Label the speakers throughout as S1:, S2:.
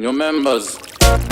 S1: New members.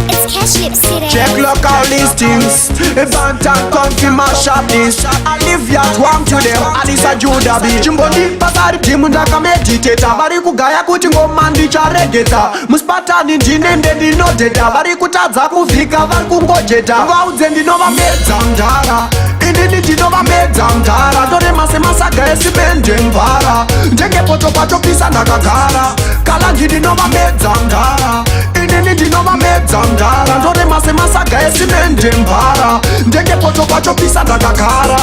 S2: It's Cash Lip City.
S3: Check local listings. Event and country mash up this. Olivia Twang to them. Alisa Judah B. Chimbondi pasari timu ndaka meditator. Bari kugaya kuti ngoma ndicharegeta. Muspatani ndinende ndinodeta. Bari kutadza kuvika vari kungojeta. Vaudze ndinova medza mdara. Indini ndinova medza mdara. Tore masemasaga esipende mbara. Ndenge poto pacho pisa ndakagara. Kala ndinova medza mdara. Indini ndinova medza mdara. Ndore masemasaga esimende mbara. Ndenge poto pacho pisa ndakagara.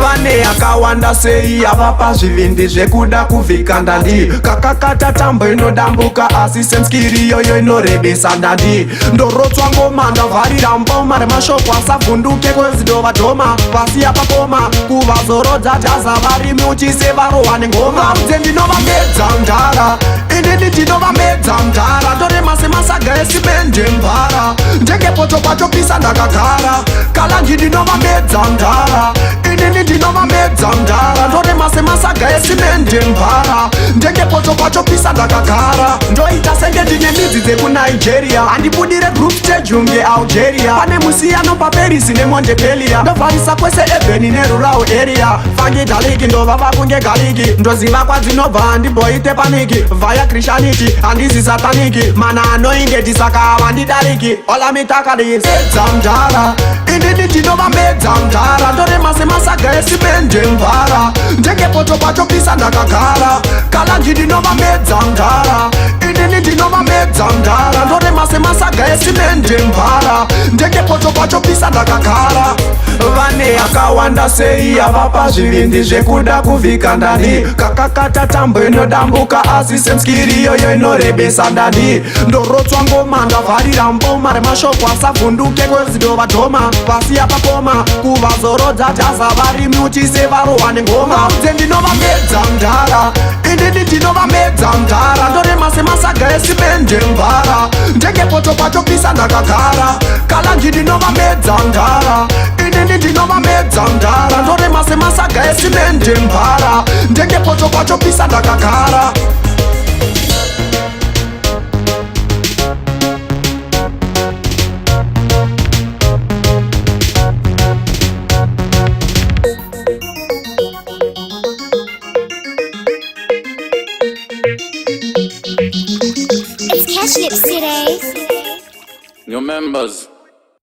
S3: Vane yakawanda sei avapa zvivindi zvekuda kuvhika ndandi. Kakakata tambo inodambuka asi semskiri yoyo inorebesa ndandi. Ndorotswa ngoma ndavharira mboma remashoko asavhunduke kwezidova dhoma. Pasi yapakoma kuvazorodza jaza varimi uchise varohwa nengoma. Udze ndinova medza mdara. Indini ndinova medza mdara. Ndore masemasaga esimende mbara. Ndenge poto pacho pisa ndakagara. Kala ndinova medza mdara. Indini ndinova medza mdara. Ndore masemasaga esimende mbara. Ndenge poto pacho pisa ndakagara. Ndoita senge ndine midzi dzekunigeria. Handibudire group stage unge Algeria. Pane musiyano paParis neMontepelia. Ndovharisa kwese ebheni nerural area. Fangi daliki ndovava kunge galiki. Ndoziva kwadzinobva handimboite paniki. Vaya Christianity handizi sataniki. Mana anoingeti saka havandidariki. Olamitakadis medza mdara. Indini ndinova medza mdara. Ndore masemasaga esimende mbara. Ndenge poto pacho pisa ndakagara. Kala ndinova medza mdara. Indini ndinova medza mdara. Ndore masemasaga esimende mbara. Ndenge poto pacho pisa ndakagara. Vane yakawanda sei avapa zvivindi zvekuda kuvhika ndani. Kakakata tambo inodambuka asi semskiri yoyo inorebesa ndani. Ndorotswa ngoma ndavharira mboma remashoko asavhunduke kwezidova dhoma. Pasi yapakoma kuvazorodza jaza varimi uchise varohwa nengoma. Udze ndinova medza mdara. Indini ndinova medza mdara. Ndore masemasaga esimende mbara. Ndenge poto pacho pisa ndakagara. Kala ndinova medza mdara. Indini ndinova medza mdara. Ndore masemasaga esimende mbara. Ndenge poto pacho pisa ndakagara.
S2: It's Cash Lip City.
S1: New members.